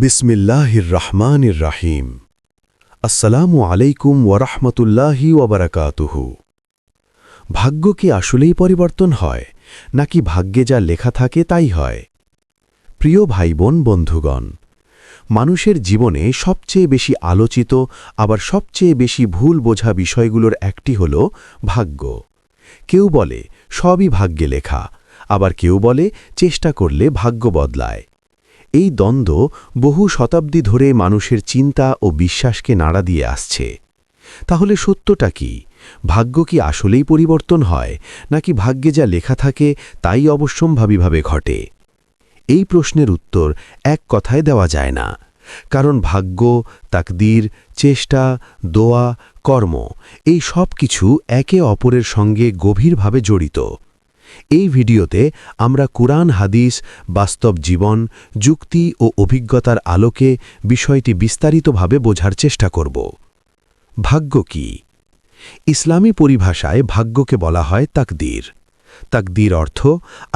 বিসমিল্লাহির রহমানির রাহিম। আসসালামু আলাইকুম ওয়ারাহমাতুল্লাহি ওয়াবারাকাতুহু। ভাগ্য কি আসলেই পরিবর্তন হয়, নাকি ভাগ্যে যা লেখা থাকে তাই হয়? প্রিয় ভাই বোন বন্ধুগণ, মানুষের জীবনে সবচেয়ে বেশি আলোচিত আবার সবচেয়ে বেশি ভুল বোঝা বিষয়গুলোর একটি হল ভাগ্য। কেউ বলে সবই ভাগ্যে লেখা, আবার কেউ বলে চেষ্টা করলে ভাগ্য বদলায়। এই দ্বন্দ্ব বহু শতাব্দী ধরে মানুষের চিন্তা ও বিশ্বাসকে নাড়া দিয়ে আসছে। তাহলে সত্যটা কি? ভাগ্য কি আসলেই পরিবর্তন হয়, নাকি ভাগ্যে যা লেখা থাকে তাই অবশ্যম্ভাবীভাবে ঘটে? এই প্রশ্নের উত্তর এক কথায় দেওয়া যায় না, কারণ ভাগ্য, তাকদীর, চেষ্টা, দোয়া, কর্ম এই সব কিছু একে অপরের সঙ্গে গভীরভাবে জড়িত। এই ভিডিওতে আমরা কুরআন, হাদিস, বাস্তব জীবন, যুক্তি ও অভিজ্ঞতার আলোকে বিষয়টি বিস্তারিতভাবে বোঝার চেষ্টা করব। ভাগ্য কি? ইসলামী পরিভাষায় ভাগ্যকে বলা হয় তাকদীর। তাকদীর অর্থ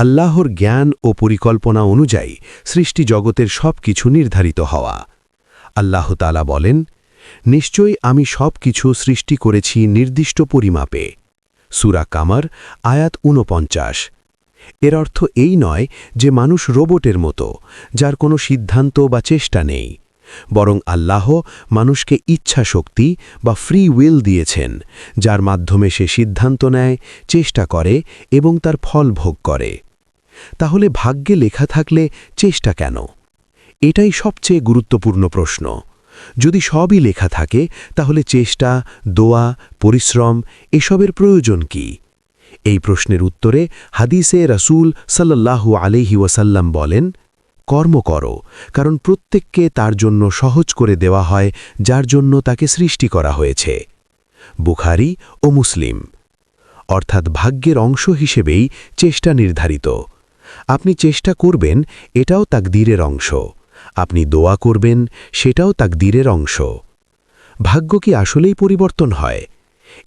আল্লাহর জ্ঞান ও পরিকল্পনা অনুযায়ী সৃষ্টি জগতের সব কিছু নির্ধারিত হওয়া। আল্লাহ তাআলা বলেন, নিশ্চয়ই আমি সব কিছু সৃষ্টি করেছি নির্দিষ্ট পরিমাপে। সূরা কামার আয়াত ৪৯। এর অর্থ এই নয় যে মানুষ রোবটের মতো, যার কোনো সিদ্ধান্ত বা চেষ্টা নেই, বরং আল্লাহ মানুষকে ইচ্ছা শক্তি বা ফ্রি উইল দিয়েছেন, যার মাধ্যমে সে সিদ্ধান্ত নেয়, চেষ্টা করে এবং তার ফল ভোগ করে। তাহলে ভাগ্যে লেখা থাকলে চেষ্টা কেন? এটাই সবচেয়ে গুরুত্বপূর্ণ প্রশ্ন। যদি সবই লেখা থাকে, তাহলে চেষ্টা, দোয়া, পরিশ্রম এসবের প্রয়োজন কি? এই প্রশ্নের উত্তরে হাদিসে রাসূল সাল্লাল্লাহু আলাইহি ওয়াসাল্লাম বলেন, কর্ম করো, কারণ প্রত্যেককে তার জন্য সহজ করে দেওয়া হয় যার জন্য তাকে সৃষ্টি করা হয়েছে। বুখারী ও মুসলিম। অর্থাৎ ভাগ্যের অংশ হিসেবেই চেষ্টা নির্ধারিত। আপনি চেষ্টা করবেন, এটাও তাকদীরের অংশ। আপনি দোয়া করবেন, সেটাও তাকদীরের অংশ। ভাগ্য কি আসলেই পরিবর্তন হয়?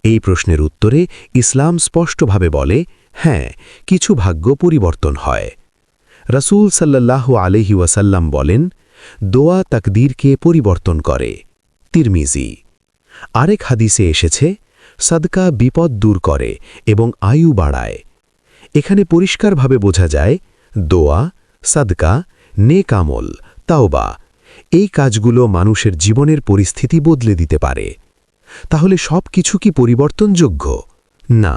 এই প্রশ্নের উত্তরে ইসলাম স্পষ্টভাবে বলে, হ্যাঁ, কিছু ভাগ্য পরিবর্তন হয়। রাসূল সাল্লাল্লাহু আলাইহি ওয়াসাল্লাম বলেন, দোয়া তাকদীরকে পরিবর্তন করে। তিরমিজি। আরেক হাদিসে এসেছে, সাদকা বিপদ দূর করে এবং আয়ু বাড়ায়। এখানে পরিষ্কারভাবে বোঝা যায়, দোয়া, সাদকা, নেক আমল, তাওবা এই কাজগুলো মানুষের জীবনের পরিস্থিতি বদলে দিতে পারে। তাহলে সব কিছু কি পরিবর্তনযোগ্য? না।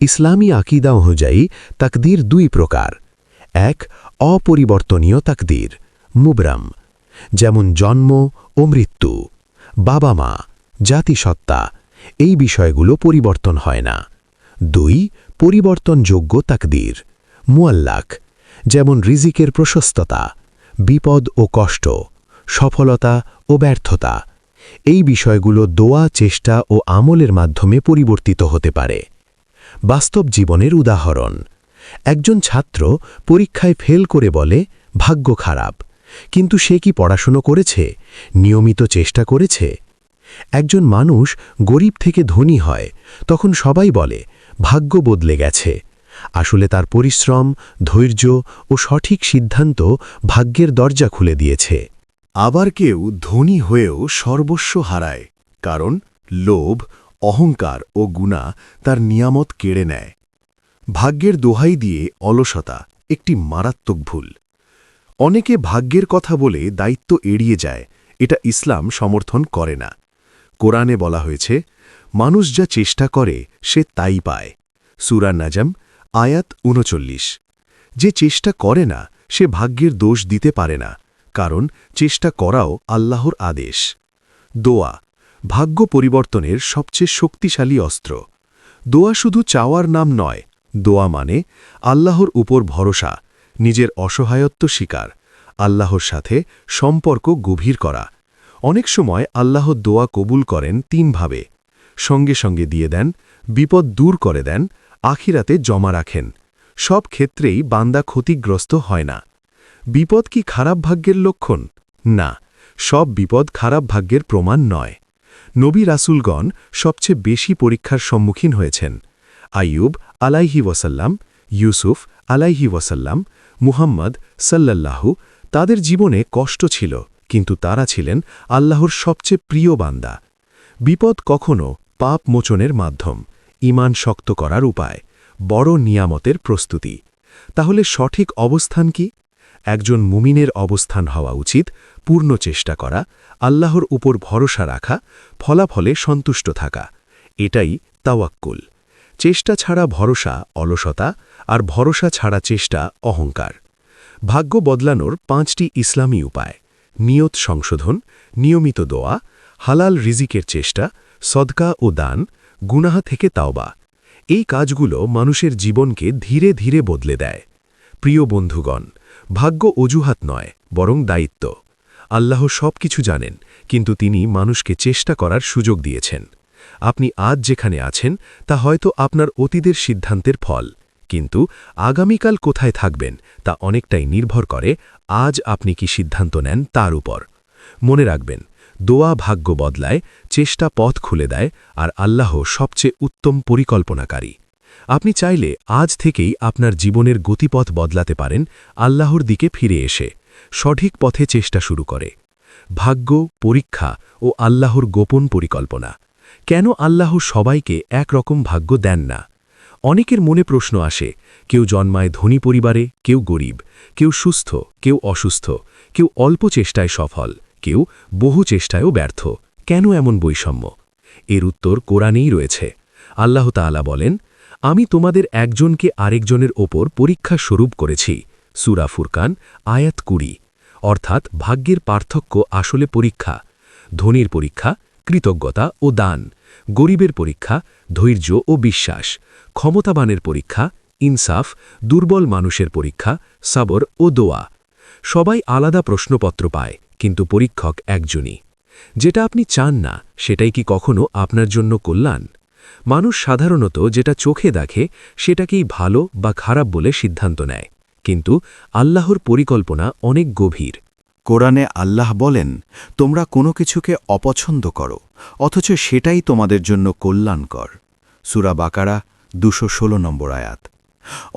ইসলামী আকীদা অনুযায়ী তাকদীর দুই প্রকার। এক, অপরিবর্তনীয় তাকদীর, মুবরাম, যেমন জন্ম ও মৃত্যু, বাবা মা, জাতিসত্তা এই বিষয়গুলো পরিবর্তন হয় না। দুই, পরিবর্তনযোগ্য তাকদীর, মুআল্লাক, যেমন রিজিকের প্রশস্ততা, বিপদ ও কষ্ট, সফলতা ও ব্যর্থতা এই বিষয়গুলো দোয়া, চেষ্টা ও আমলের মাধ্যমে পরিবর্তিত হতে পারে। বাস্তব জীবনের উদাহরণ: একজন ছাত্র পরীক্ষায় ফেল করে বলে, ভাগ্য খারাপ, কিন্তু সে কি পড়াশুনো করেছে, নিয়মিত চেষ্টা করেছে? একজন মানুষ গরিব থেকে ধনী হয়, তখন সবাই বলে, ভাগ্য বদলে গেছে। আসলে তার পরিশ্রম, ধৈর্য ও সঠিক সিদ্ধান্ত ভাগ্যের দরজা খুলে দিয়েছে। আবার কেউ ধনী হয়েও সর্বস্ব হারায়, কারণ লোভ, অহংকার ও গুনাহ তার নিয়ামত কেড়ে নেয়। ভাগ্যের দোহাই দিয়ে অলসতা একটি মারাত্মক ভুল। অনেকে ভাগ্যের কথা বলে দায়িত্ব এড়িয়ে যায়, এটা ইসলাম সমর্থন করে না। কোরআনে বলা হয়েছে, মানুষ যা চেষ্টা করে সে তাই পায়। সূরা নাজম আয়াত ৩৯। যে চেষ্টা করে না সে ভাগ্যের দোষ দিতে পারে না, কারণ চেষ্টা করাও আল্লাহর আদেশ। দোয়া ভাগ্য পরিবর্তনের সবচেয়ে শক্তিশালী অস্ত্র। দোয়া শুধু চাওয়ার নাম নয়, দোয়া মানে আল্লাহর উপর ভরসা, নিজের অসহায়ত্ব স্বীকার, আল্লাহর সাথে সম্পর্ক গভীর করা। অনেক সময় আল্লাহ দোয়া কবুল করেন তিনভাবে: সঙ্গে সঙ্গে দিয়ে দেন, বিপদ দূর করে দেন, আখিরাতে জমা রাখেন। সব ক্ষেত্রেই বান্দা ক্ষতিগ্রস্ত হয় না। বিপদ কি খারাপ ভাগ্যের লক্ষণ? না, সব বিপদ খারাপ ভাগ্যের প্রমাণ নয়। নবী রাসূলগণ সবচেয়ে বেশি পরীক্ষার সম্মুখীন হয়েছেন। আইয়ুব আলাইহি ওয়াসাল্লাম, ইউসুফ আলাইহি ওয়াসাল্লাম, মুহাম্মদ সাল্লাল্লাহু, তাদের জীবনে কষ্ট ছিল, কিন্তু তারা ছিলেন আল্লাহর সবচেয়ে প্রিয় বান্দা। বিপদ কখনও পাপ মোচনের মাধ্যম, ঈমান শক্ত করার উপায়, বড় নিয়ামতের প্রস্তুতি। তাহলে সঠিক অবস্থান কি? একজন মুমিনের অবস্থান হওয়া উচিত পূর্ণ চেষ্টা করা, আল্লাহর উপর ভরসা রাখা, ফলাফলে সন্তুষ্ট থাকা। এটাই তাওয়াক্কুল। চেষ্টা ছাড়া ভরসা অলসতা, আর ভরসা ছাড়া চেষ্টা অহংকার। ভাগ্য বদলানোর 5টি ইসলামী উপায়: নিয়ত সংশোধন, নিয়মিত দোয়া, হালাল রিজিকের চেষ্টা, সদকা ও দান, গুনাহ থেকে তাওবা। এই কাজগুলো মানুষের জীবনকে ধীরে ধীরে বদলে দেয়। প্রিয় বন্ধুগণ, ভাগ্য অজুহাত নয়, বরং দায়িত্ব। আল্লাহ সব কিছু জানেন, কিন্তু তিনি মানুষকে চেষ্টা করার সুযোগ দিয়েছেন। আপনি আজ যেখানে আছেন তা হয়তো আপনার অতীতের সিদ্ধান্তের ফল, কিন্তু আগামীকাল কোথায় থাকবেন তা অনেকটাই নির্ভর করে আজ আপনি কি সিদ্ধান্ত নেন তার উপর। মনে রাখবেন, দোয়া ভাগ্য বদলায়, চেষ্টা পথ খুলে দেয়, আর আল্লাহ সবচেয়ে উত্তম পরিকল্পনাকারী। আপনি চাইলে আজ থেকেই আপনার জীবনের গতিপথ বদলাতে পারেন আল্লাহর দিকে ফিরে এসে, সঠিক পথে চেষ্টা শুরু করে। ভাগ্য, পরীক্ষা ও আল্লাহর গোপন পরিকল্পনা। কেন আল্লাহ সবাইকে একরকম ভাগ্য দেন না? অনেকের মনে প্রশ্ন আসে, কেউ জন্মায় ধনী পরিবারে, কেউ গরিব, কেউ সুস্থ, কেউ অসুস্থ, কেউ অল্প চেষ্টায় সফল, কেউ বহু চেষ্টায়ও ব্যর্থ। কেন এমন বৈষম্য? এর উত্তর কোরআনেই রয়েছে। আল্লাহ তাআলা বলেন, আমি তোমাদের একজনকে আরেকজনের ওপর পরীক্ষা স্বরূপ করেছি। সূরা ফুরকান আয়াত 20। অর্থাৎ ভাগ্যের পার্থক্য আসলে পরীক্ষা। ধনীর পরীক্ষা কৃতজ্ঞতা ও দান, গরিবের পরীক্ষা ধৈর্য ও বিশ্বাস, ক্ষমতাবানের পরীক্ষা ইনসাফ, দুর্বল মানুষের পরীক্ষা সবর ও দোয়া। সবাই আলাদা প্রশ্নপত্র পায়, কিন্তু পরীক্ষক একজনই। যেটা আপনি চান না, সেটাই কি কখনো আপনার জন্য কল্যাণ? মানুষ সাধারণত যেটা চোখে দেখে সেটাকেই ভালো বা খারাপ বলে সিদ্ধান্ত নেয়, কিন্তু আল্লাহর পরিকল্পনা অনেক গভীর। কোরআনে আল্লাহ বলেন, তোমরা কোনো কিছুকে অপছন্দ করো, অথচ সেটাই তোমাদের জন্য কল্যাণকর। সূরা বাকারা 216 নম্বর আয়াত।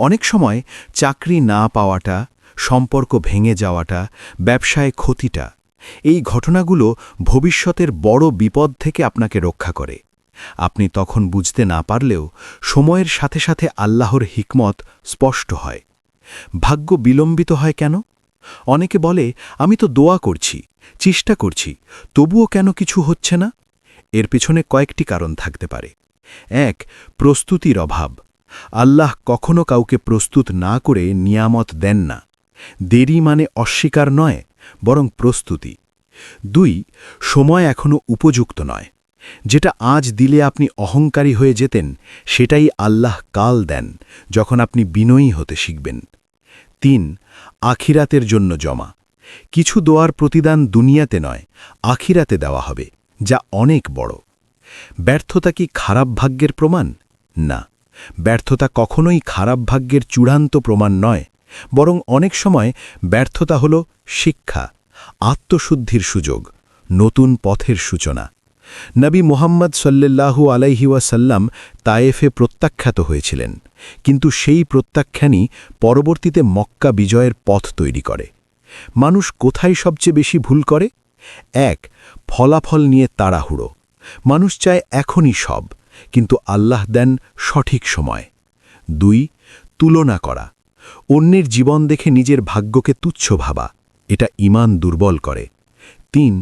অনেক সময় চাকরি না পাওয়াটা, সম্পর্ক ভেঙে যাওয়াটা, ব্যবসায় ক্ষতিটা, এই ঘটনাগুলো ভবিষ্যতের বড় বিপদ থেকে আপনাকে রক্ষা করে। আপনি তখন বুঝতে না পারলেও সময়ের সাথে সাথে আল্লাহর হিকমত স্পষ্ট হয়। ভাগ্য বিলম্বিত হয় কেন? অনেকে বলে, আমি তো দোয়া করছি, চেষ্টা করছি, তবুও কেন কিছু হচ্ছে না? এর পিছনে কয়েকটি কারণ থাকতে পারে। 1. প্রস্তুতির অভাব। আল্লাহ কখনো কাউকে প্রস্তুত না করে নিয়ামত দেন না। দেরি মানে অস্বীকার নয়, বরং প্রস্তুতি। 2. সময় এখনো উপযুক্ত নয়। যেটা আজ দিলে আপনি অহংকারী হয়ে যেতেন, সেটাই আল্লাহ কাল দেন, যখন আপনি বিনয়ী হতে শিখবেন। 3. আখিরাতের জন্য জমা। কিছু দোয়ার প্রতিদান দুনিয়াতে নয়, আখিরাতে দেওয়া হবে, যা অনেক বড়। ব্যর্থতা কি খারাপ ভাগ্যের প্রমাণ? না, ব্যর্থতা কখনোই খারাপ ভাগ্যের চূড়ান্ত প্রমাণ নয়, বরং অনেক সময় ব্যর্থতা হল শিক্ষা, আত্মশুদ্ধির সুযোগ, নতুন পথের সূচনা। নবী মুহাম্মদ সাল্লাল্লাহু আলাইহি ওয়াসাল্লাম তায়েফে প্রত্যাখ্যাত হয়েছিলেন, কিন্তু সেই প্রত্যাখ্যানই পরবর্তীতে মক্কা বিজয়ের পথ তৈরি করে। মানুষ কোথায় সবচেয়ে বেশি ভুল করে? 1. ফলাফল নিয়ে তাড়াহুড়ো। মানুষ চায় এখনই সব, কিন্তু আল্লাহ দেন সঠিক সময়। 2. তুলনা করা। অন্যের জীবন দেখে নিজের ভাগ্যকে তুচ্ছ ভাবা, এটা ঈমান দুর্বল করে। 3.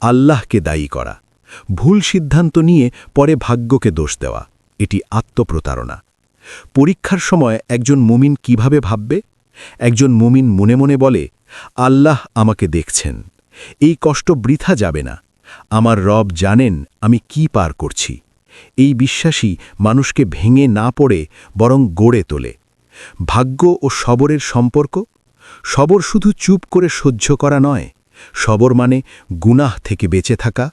আল্লাহকে দায়ী করা। ভুল সিদ্ধান্ত নিয়ে পরে ভাগ্যকে দোষ দেওয়া, এটি আত্মপ্রতারণা। পরীক্ষার সময় একজন মুমিন কিভাবে ভাববে? একজন মুমিন মনে মনে বলে, আল্লাহ আমাকে দেখছেন, এই কষ্ট বৃথা যাবে না, আমার রব জানেন আমি কি পার করছি। এই বিশ্বাসই মানুষকে ভেঙে না পড়ে বরং গড়ে তোলে। ভাগ্য ও সবরের সম্পর্ক। সবর শুধু চুপ করে সহ্য করা নয়, সবর মানে গুনাহ থেকে বেঁচে থাকা,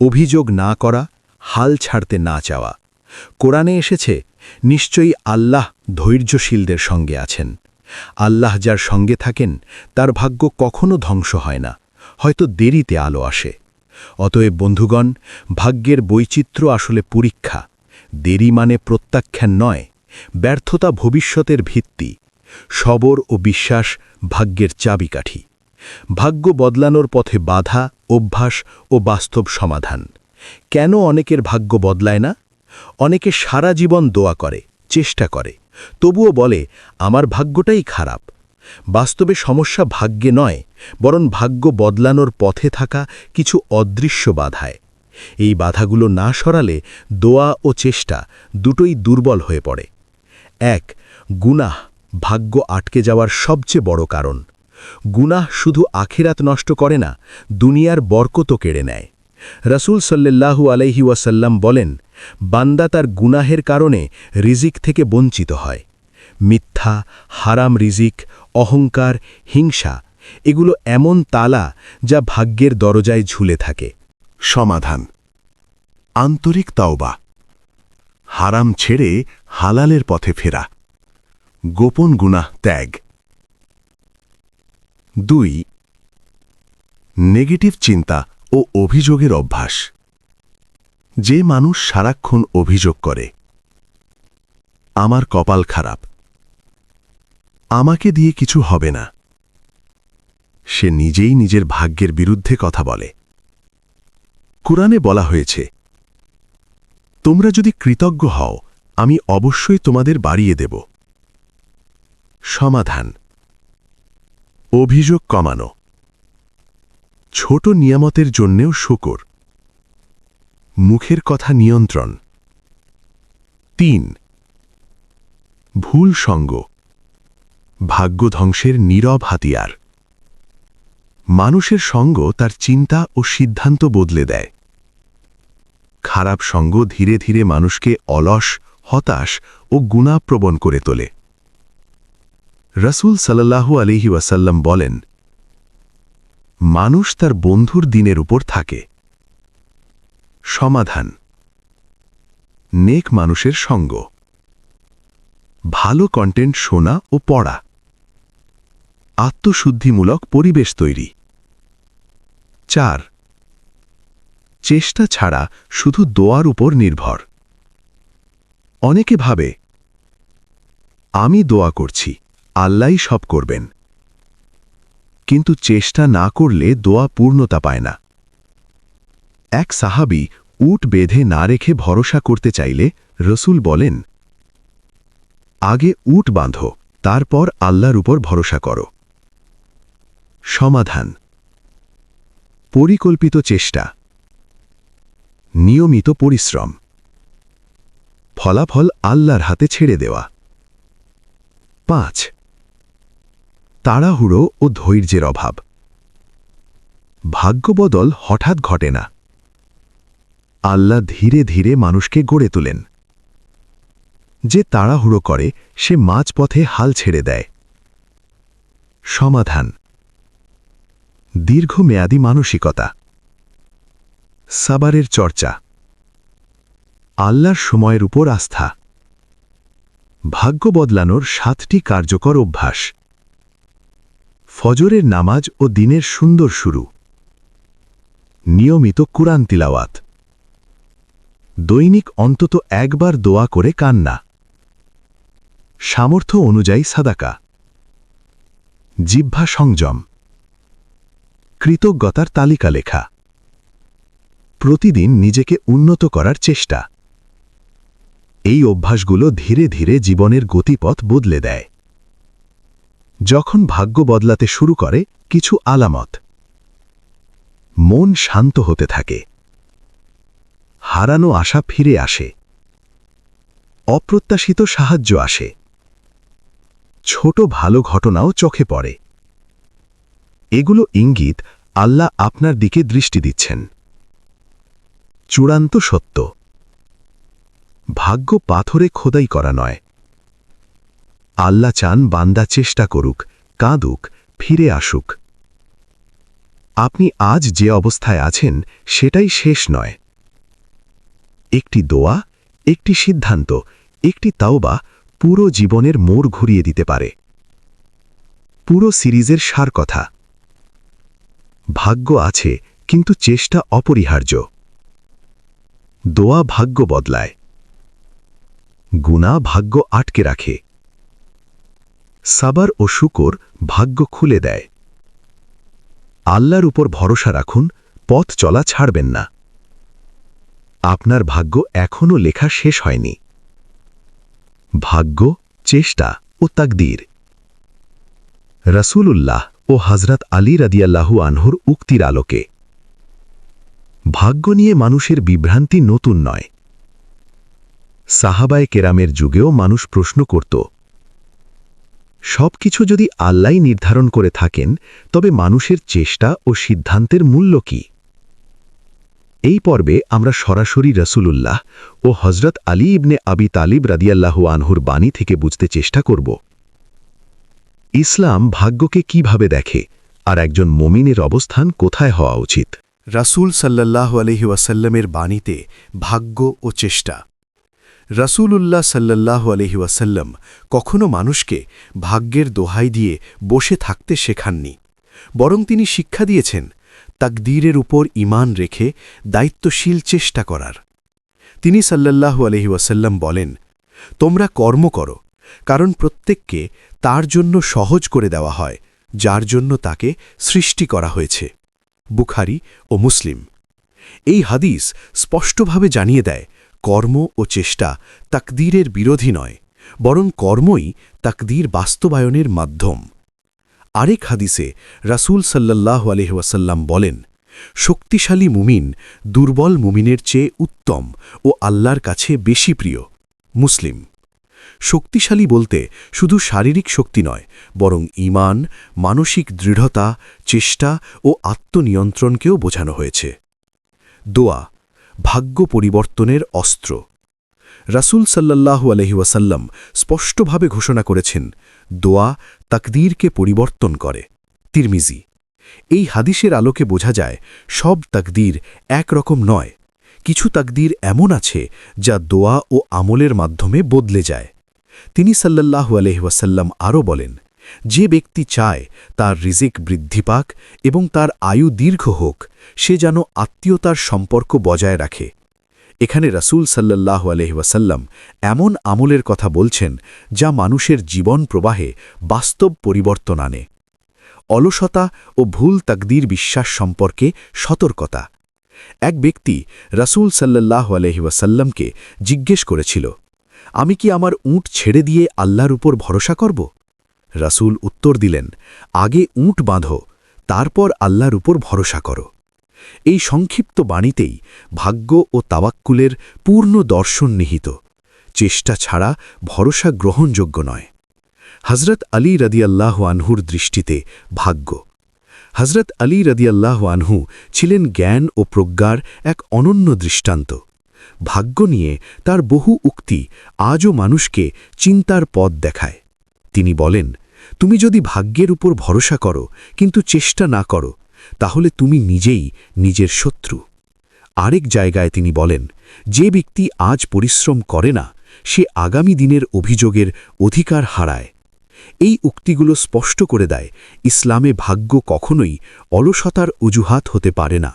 অভিযোগ না করা, হাল ছাড়তে না চাওয়া। কোরআনে এসেছে, নিশ্চয়ই আল্লাহ ধৈর্যশীলদের সঙ্গে আছেন। আল্লাহ যার সঙ্গে থাকেন তার ভাগ্য কখনো ধ্বংস হয় না, হয়তো দেরিতে আলো আসে। অতএব বন্ধুগণ, ভাগ্যের বৈচিত্র্য আসলে পরীক্ষা। দেরি মানে প্রত্যাখ্যান নয়, ব্যর্থতা ভবিষ্যতের ভিত্তি। সবর ও বিশ্বাস ভাগ্যের চাবিকাঠি। ভাগ্য বদলানোর পথে বাধা, অভ্যাস ও বাস্তব সমাধান। কেন অনেকের ভাগ্য বদলায় না? অনেকে সারা জীবন দোয়া করে, চেষ্টা করে, তবুও বলে আমার ভাগ্যটাই খারাপ। বাস্তবে সমস্যা ভাগ্যে নয়, বরং ভাগ্য বদলানোর পথে থাকা কিছু অদৃশ্য বাধায়। এই বাধাগুলো না সরালে দোয়া ও চেষ্টা দুটোই দুর্বল হয়ে পড়ে। ১. গুনাহ, ভাগ্য আটকে যাওয়ার সবচেয়ে বড় কারণ। গুনাহ শুধু আখিরাত নষ্ট করে না, দুনিয়ার বরকতও কেড়ে নেয়। রাসূল সাল্লাল্লাহু আলাইহি ওয়াসাল্লাম বলেন, বান্দা তার গুনাহের কারণে রিজিক থেকে বঞ্চিত হয়। মিথ্যা, হারাম রিজিক, অহংকার, হিংসা এগুলো এমন তালা যা ভাগ্যের দরজায় ঝুলে থাকে। সমাধান: আন্তরিক তাওবা, হারাম ছেড়ে হালালের পথে ফেরা, গোপন গুনাহ ত্যাগ। ২. নেগেটিভ চিন্তা ও অভিযোগের অভ্যাস। যে মানুষ সারাক্ষণ অভিযোগ করে, আমার কপাল খারাপ, আমাকে দিয়ে কিছু হবে না, সে নিজেই নিজের ভাগ্যের বিরুদ্ধে কথা বলে। কুরআনে বলা হয়েছে, তোমরা যদি কৃতজ্ঞ হও আমি অবশ্যই তোমাদের বাড়িয়ে দেব। সমাধান: অভিযোগ কমানো, ছোট নিয়ামতের জন্যেও শুকর, মুখের কথা নিয়ন্ত্রণ। ৩. ভুল সঙ্গ, ভাগ্য ধ্বংসের নীরব হাতিয়ার। মানুষের সঙ্গ তার চিন্তা ও সিদ্ধান্ত বদলে দেয়। খারাপ সঙ্গ ধীরে ধীরে মানুষকে অলস, হতাশ ও গুনাহপ্রবণ করে তোলে। রাসূল সাল্লাল্লাহু আলাইহি ওয়াসাল্লাম বলেন, মানুষ তার বন্ধুর দিনের উপর থাকে। সমাধান: নেক মানুষের সঙ্গ, ভালো কন্টেন্ট শোনা ও পড়া, আত্মশুদ্ধিমূলক পরিবেশ তৈরি। ৪. চেষ্টা ছাড়া শুধু দোয়ার উপর নির্ভর। অনেকে ভাবে, আমি দোয়া করছি, আল্লাহই সব করবেন। কিন্তু চেষ্টা না করলে দোয়া পূর্ণতা পায় না। এক সাহাবী উট বেঁধে না রেখে ভরসা করতে চাইলে রসূল বলেন, আগে উট বাঁধো, তারপর আল্লাহর উপর ভরসা করো। সমাধান: পরিকল্পিত চেষ্টা, নিয়মিত পরিশ্রম, ফলাফল আল্লাহর হাতে ছেড়ে দেওয়া। ৫. তাড়াহুড়ো ও ধৈর্যের অভাব। ভাগ্যবদল হঠাৎ ঘটে না। আল্লাহ ধীরে ধীরে মানুষকে গড়ে তোলেন। যে তাড়াহুড়ো করে সে মাঝপথে হাল ছেড়ে দেয়। সমাধান: দীর্ঘমেয়াদী মানসিকতা, সাবারের চর্চা, আল্লাহর সময়ের উপর আস্থা। ভাগ্য বদলানোর ৭টি কার্যকর অভ্যাস। ফজরের নামাজ ও দিনের সুন্দর শুরু, নিয়মিত কুরআন তিলাওয়াত, দৈনিক অন্তত একবার দোয়া করে কান্না, সামর্থ্য অনুযায়ী সাদাকা, জিহ্বা সংযম, কৃতজ্ঞতার তালিকা লেখা, প্রতিদিন নিজেকে উন্নত করার চেষ্টা। এই অভ্যাসগুলো ধীরে ধীরে জীবনের গতিপথ বদলে দেয়। যখন ভাগ্য বদলাতে শুরু করে, কিছু আলামত: মন শান্ত হতে থাকে, হারানো আশা ফিরে আসে, অপ্রত্যাশিত সাহায্য আসে, ছোট ভালো ঘটনাও চোখে পড়ে। এগুলো ইঙ্গিত আল্লাহ আপনার দিকে দৃষ্টি দিচ্ছেন। চূড়ান্ত সত্য: ভাগ্য পাথরে খোদাই করা নয়। আল্লাহ চান বান্দা চেষ্টা করুক, কাঁদুক, ফিরে আসুক। আপনি আজ যে অবস্থায় আছেন সেটাই শেষ নয়। একটি দোয়া, একটি সিদ্ধান্ত, একটি তাওবা পুরো জীবনের মোড় ঘুরিয়ে দিতে পারে। পুরো সিরিজের সার কথা: ভাগ্য আছে কিন্তু চেষ্টা অপরিহার্য। দোয়া ভাগ্য বদলায়, গুনাহ ভাগ্য আটকে রাখে, সাবার ও শুকর ভাগ্য খুলে দেয়। আল্লাহর উপর ভরসা রাখুন, পথ চলা ছাড়বেন না। আপনার ভাগ্য এখনও লেখা শেষ হয়নি। ভাগ্য, চেষ্টা ও তাকদীর। রাসূলুল্লাহ ও হযরত আলী রাদিয়াল্লাহু আনহুর উক্তির আলোকে ভাগ্য নিয়ে মানুষের বিভ্রান্তি নতুন নয়। সাহাবায়ে কেরামের যুগেও মানুষ প্রশ্ন করত, সবকিছু যদি আল্লাহ নির্ধারণ করে থাকেন, তবে মানুষের চেষ্টা ও সিদ্ধান্তের মূল্য কি? এই পর্বে আমরা সরাসরি রাসূলুল্লাহ ও হযরত আলী ইবনে আবি তালিব রাদিয়াল্লাহু আনহুর বাণী থেকে বুঝতে চেষ্টা করব ইসলাম ভাগ্যকে কিভাবে দেখে আর একজন মুমিনের অবস্থান কোথায় হওয়া উচিত। রাসূল সাল্লাল্লাহু আলাইহি ওয়াসাল্লামের বাণীতে ভাগ্য ও চেষ্টা। রাসূলুল্লাহ সাল্লাল্লাহু আলাইহি ওয়াসাল্লাম কখনো মানুষকে ভাগ্যের দোহাই দিয়ে বসে থাকতে শেখাননি, বরং তিনি শিক্ষা দিয়েছেন তাকদীরের উপর ঈমান রেখে দায়িত্বশীল চেষ্টা করার। তিনি সাল্লাল্লাহু আলাইহি ওয়াসাল্লাম বলেন, তোমরা কর্ম করো, কারণ প্রত্যেককে তার জন্য সহজ করে দেওয়া হয় যার জন্য তাকে সৃষ্টি করা হয়েছে। বুখারী ও মুসলিম। এই হাদিস স্পষ্টভাবে জানিয়ে দেয়, কর্ম ও চেষ্টা তাকদীরের বিরোধী নয়, বরং কর্মই তাকদীর বাস্তবায়নের মাধ্যম। আরেক হাদিসে রাসূল সাল্লাল্লাহু আলাইহি ওয়াসাল্লাম বলেন, শক্তিশালী মুমিন দুর্বল মুমিনের চেয়ে উত্তম ও আল্লাহর কাছে বেশি প্রিয়। মুসলিম। শক্তিশালী বলতে শুধু শারীরিক শক্তি নয়, বরং ঈমান, মানসিক দৃঢ়তা, চেষ্টা ও আত্মনিয়ন্ত্রণকেও বোঝানো হয়েছে। দোয়া, ভাগ্য পরিবর্তনের অস্ত্র। রাসূল সাল্লাল্লাহু আলাইহি ওয়াসাল্লাম স্পষ্টভাবে ঘোষণা করেছেন, দোয়া তাকদীরকে পরিবর্তন করে। তিরমিজি। এই হাদিসের আলোকে বোঝা যায়, সব তাকদীর একরকম নয়। কিছু তাকদীর এমন আছে যা দোয়া ও আমলের মাধ্যমে বদলে যায়। তিনি সাল্লাল্লাহু আলাইহি ওয়াসাল্লাম আরও বলেন, যে ব্যক্তি চায় তার রিজিক বৃদ্ধি পাক এবং তার আয়ু দীর্ঘ হোক, সে যেন আত্মীয়তার সম্পর্ক বজায় রাখে। এখানে রাসূল সাল্লাল্লাহু আলাইহি ওয়াসাল্লাম এমন আমলের কথা বলছেন যা মানুষের জীবন প্রবাহে বাস্তব পরিবর্তন আনে। অলসতা ও ভুল তাকদীর বিশ্বাস সম্পর্কে সতর্কতা। এক ব্যক্তি রাসূল সাল্লাল্লাহু আলাইহি ওয়াসাল্লামকে জিজ্ঞেস করেছিল, আমি কি আমার উট ছেড়ে দিয়ে আল্লাহর উপর ভরসা করব? রাসূল উত্তর দিলেন, আগে উট বাঁধো, তারপর আল্লাহর উপর ভরসা করো। এই সংক্ষিপ্ত বাণীতেই ভাগ্য ও তাওয়াক্কুলের পূর্ণ দর্শন নিহিত। চেষ্টা ছাড়া ভরসা গ্রহণযোগ্য নয়। হযরত আলী রাদিয়াল্লাহু আনহুর দৃষ্টিতে ভাগ্য। হযরত আলী রাদিয়াল্লাহু আনহু ছিলেন জ্ঞান ও প্রজ্ঞার এক অনন্য দৃষ্টান্ত। ভাগ্য নিয়ে তার বহু উক্তি আজও মানুষকে চিন্তার পথ দেখায়। তিনি বলেন, তুমি যদি ভাগ্যের উপর ভরসা করো কিন্তু চেষ্টা না করো, তাহলে তুমি নিজেই নিজের শত্রু। আরেক জায়গায় তিনি বলেন, যে ব্যক্তি আজ পরিশ্রম করে না, সে আগামী দিনের অভিযোগের অধিকার হারায়। এই উক্তিগুলো স্পষ্ট করে দেয়, ইসলামে ভাগ্য কখনোই অলসতার অজুহাত হতে পারে না।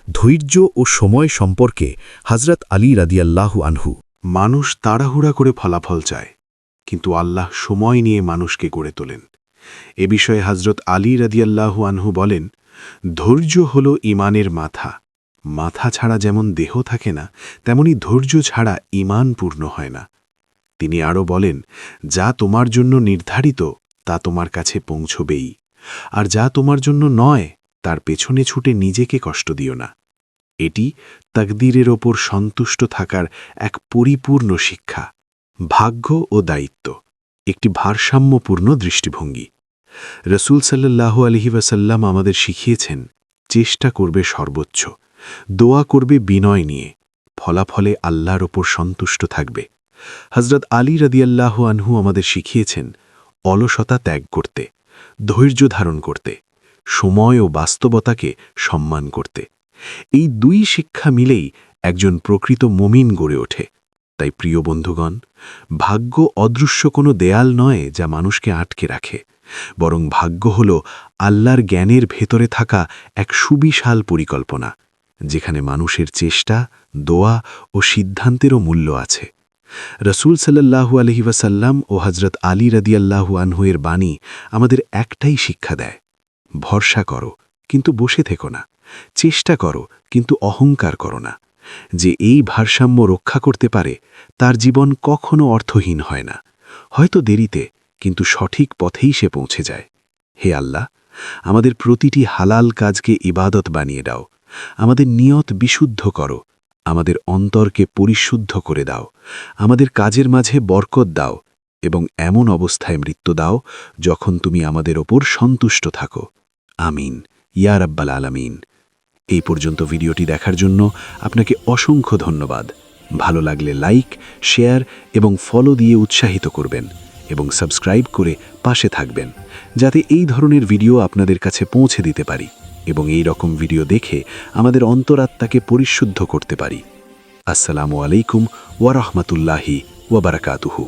ধৈর্য ও সময় সম্পর্কে হযরত আলী রাদিয়াল্লাহু আনহু, মানুষ তাড়াহুড়া করে ফলাফল চায়, কিন্তু আল্লাহ সময় নিয়ে মানুষকে গড়ে তোলেন। এ বিষয়ে হযরত আলী রাদিয়াল্লাহু আনহু বলেন, ধৈর্য হল ঈমানের মাথা। মাথা ছাড়া যেমন দেহ থাকে না, তেমনি ধৈর্য ছাড়া ঈমান পূর্ণ হয় না। তিনি আরও বলেন, যা তোমার জন্য নির্ধারিত তা তোমার কাছে পৌঁছবেই, আর যা তোমার জন্য নয় তার পেছনে ছুটে নিজেকে কষ্ট দিও না। এটি তাকদীরের ওপর সন্তুষ্ট থাকার এক পরিপূর্ণ শিক্ষা। ভাগ্য ও দায়িত্ব একটি ভারসাম্যপূর্ণ দৃষ্টিভঙ্গি। রাসূল সাল্লাল্লাহু আলাইহি ওয়াসাল্লাম আমাদের শিখিয়েছেন, চেষ্টা করবে সর্বোচ্চ, দোয়া করবে বিনয় নিয়ে, ফলাফলে আল্লাহর ওপর সন্তুষ্ট থাকবে। হযরত আলী রাদিয়াল্লাহু আনহু আমাদের শিখিয়েছেন, অলসতা ত্যাগ করতে, ধৈর্য ধারণ করতে, সময় ও বাস্তবতাকে সম্মান করতে। এই দুই শিক্ষা মিলেই একজন প্রকৃত মুমিন গড়ে ওঠে। তাই প্রিয় বন্ধুগণ, ভাগ্য অদৃশ্য কোনো দেয়াল নয় যা মানুষকে আটকে রাখে, বরং ভাগ্য হল আল্লাহর জ্ঞানের ভেতরে থাকা এক সুবিশাল পরিকল্পনা, যেখানে মানুষের চেষ্টা, দোয়া ও সিদ্ধান্তেরও মূল্য আছে। রাসূল সাল্লাল্লাহু আলাইহি ওয়াসাল্লাম ও হযরত আলী রাদিয়াল্লাহু আনহু এর বাণী আমাদের একটাই শিক্ষা দেয়, ভরসা করো, কিন্তু বসে থেকো না। চেষ্টা করো, কিন্তু অহংকার করো না। যে এই ভারসাম্য রক্ষা করতে পারে তার জীবন কখনো অর্থহীন হয় না। হয়তো দেরিতে, কিন্তু সঠিক পথেই সে পৌঁছে যায়। হে আল্লাহ, আমাদের প্রতিটি হালাল কাজকে ইবাদত বানিয়ে দাও। আমাদের নিয়ত বিশুদ্ধ করো। আমাদের অন্তরকে পরিশুদ্ধ করে দাও। আমাদের কাজের মাঝে বরকত দাও এবং এমন অবস্থায় মৃত্যু দাও যখন তুমি আমাদের ওপর সন্তুষ্ট থাকো। আমিন ইয়া রাব্বাল আলামিন। এই পর্যন্ত ভিডিওটি দেখার জন্য আপনাকে অসংখ্য ধন্যবাদ। ভালো লাগলে লাইক, শেয়ার এবং ফলো দিয়ে উৎসাহিত করবেন এবং সাবস্ক্রাইব করে পাশে থাকবেন, যাতে এই ধরনের ভিডিও আপনাদের কাছে পৌঁছে দিতে পারি এবং এই রকম ভিডিও দেখে আমাদের অন্তরাত্মাকে পরিশুদ্ধ করতে পারি। আসসালামু আলাইকুম ওয়া রাহমাতুল্লাহি ওয়া বারাকাতুহু।